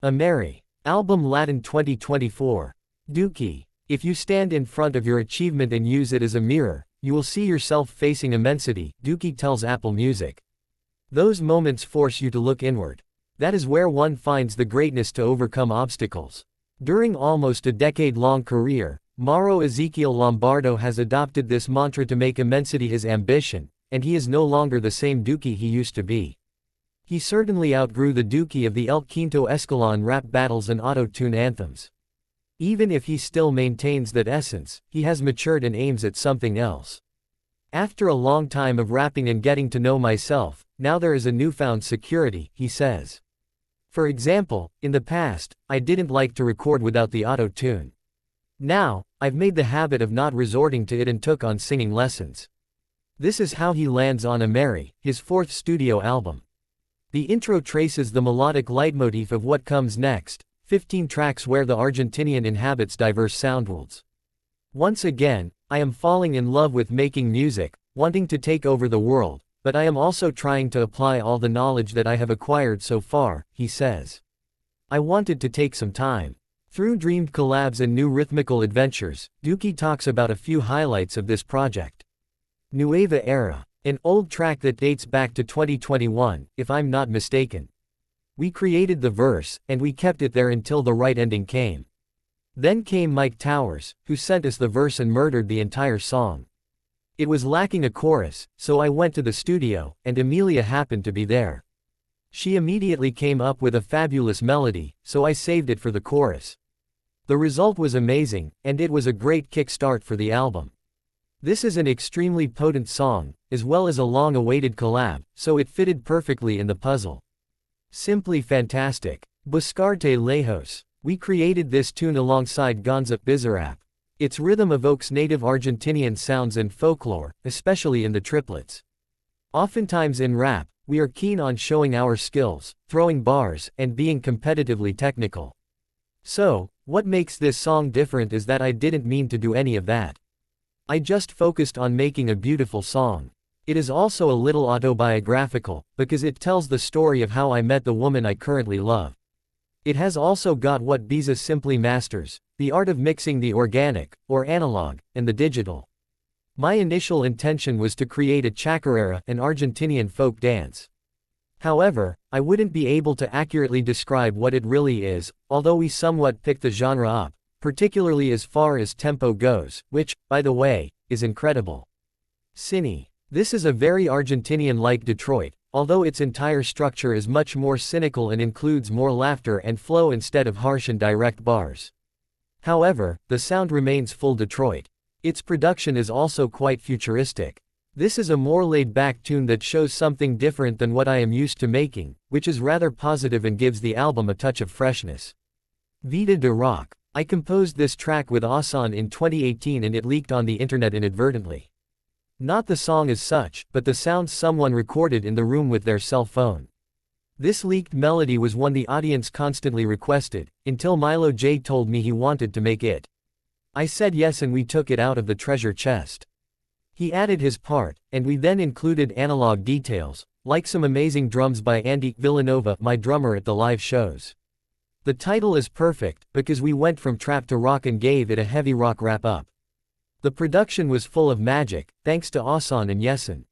AMERI. Album Latin 2024. Duki. If you stand in front of your achievement and use it as a mirror, you will see yourself facing immensity, Duki tells Apple Music. Those moments force you to look inward. That is where one finds the greatness to overcome obstacles. During almost a decade-long career, Mauro Ezequiel Lombardo has adopted this mantra to make immensity his ambition, and he is no longer the same Duki he used to be. He certainly outgrew the Duki of the El Quinto Escalón rap battles and auto-tune anthems. Even if he still maintains that essence, he has matured and aims at something else. After a long time of rapping and getting to know myself, now there is a newfound security, he says. For example, in the past, I didn't like to record without the auto-tune. Now, I've made the habit of not resorting to it and took on singing lessons. This is how he lands on AMERI, his fourth studio album. The intro traces the melodic leitmotif of what comes next, 15 tracks where the Argentinian inhabits diverse soundworlds. Once again, I am falling in love with making music, wanting to take over the world, but I am also trying to apply all the knowledge that I have acquired so far, he says. I wanted to take some time. Through dreamed collabs and new rhythmical adventures, Duki talks about a few highlights of this project. Nueva Era. An old track that dates back to 2021, if I'm not mistaken. We created the verse, and we kept it there until the right ending came. Then came Mike Towers, who sent us the verse and murdered the entire song. It was lacking a chorus, so I went to the studio, and Emilia happened to be there. She immediately came up with a fabulous melody, so I saved it for the chorus. The result was amazing, and it was a great kickstart for the album. This is an extremely potent song, as well as a long-awaited collab, so it fitted perfectly in the puzzle. Simply fantastic. Buscarte Lejos. We created this tune alongside Gonza Bizarrap. Its rhythm evokes native Argentinian sounds and folklore, especially in the triplets. Oftentimes in rap, we are keen on showing our skills, throwing bars, and being competitively technical. So, what makes this song different is that I didn't mean to do any of that. I just focused on making a beautiful song. It is also a little autobiographical, because it tells the story of how I met the woman I currently love. It has also got what Biza simply masters, the art of mixing the organic, or analog, and the digital. My initial intention was to create a chacarera, an Argentinian folk dance. However, I wouldn't be able to accurately describe what it really is, although we somewhat picked the genre up, particularly as far as tempo goes, which, by the way, is incredible. Cine. This is a very Argentinian-like Detroit, although its entire structure is much more cynical and includes more laughter and flow instead of harsh and direct bars. However, the sound remains full Detroit. Its production is also quite futuristic. This is a more laid-back tune that shows something different than what I am used to making, which is rather positive and gives the album a touch of freshness. Vida de Rock. I composed this track with Asan in 2018 and it leaked on the internet inadvertently. Not the song as such, but the sounds someone recorded in the room with their cell phone. This leaked melody was one the audience constantly requested, until Milo J told me he wanted to make it. I said yes and we took it out of the treasure chest. He added his part, and we then included analog details, like some amazing drums by Andy Villanova, my drummer at the live shows. The title is perfect, because we went from trap to rock and gave it a heavy rock wrap-up. The production was full of magic, thanks to Asan and Yesin.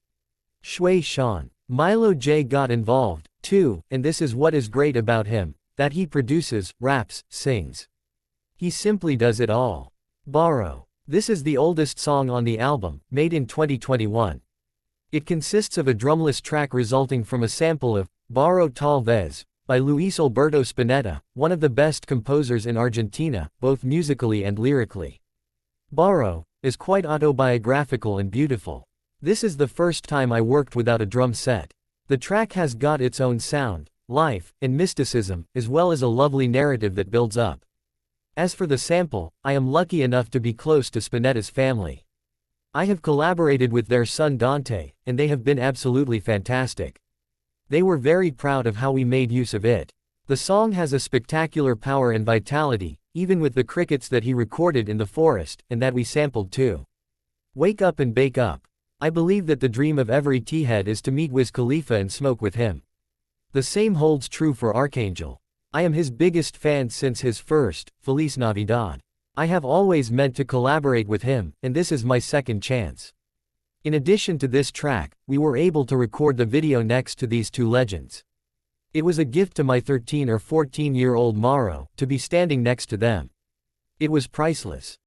Shui Shan. Milo J got involved, too, and this is what is great about him, that he produces, raps, sings. He simply does it all. Borrow. This is the oldest song on the album, made in 2021. It consists of a drumless track resulting from a sample of Borrow Tal Vez by Luis Alberto Spinetta, one of the best composers in Argentina, both musically and lyrically. Borrow is quite autobiographical and beautiful. This is the first time I worked without a drum set. The track has got its own sound, life, and mysticism, as well as a lovely narrative that builds up. As for the sample, I am lucky enough to be close to Spinetta's family. I have collaborated with their son Dante, and they have been absolutely fantastic. They were very proud of how we made use of it. The song has a spectacular power and vitality, even with the crickets that he recorded in the forest, and that we sampled too. Wake up and bake up. I believe that the dream of every T-head is to meet Wiz Khalifa and smoke with him. The same holds true for Archangel. I am his biggest fan since his first, Feliz Navidad. I have always meant to collaborate with him, and this is my second chance. In addition to this track, we were able to record the video next to these two legends. It was a gift to my 13 or 14-year-old Mauro, to be standing next to them. It was priceless.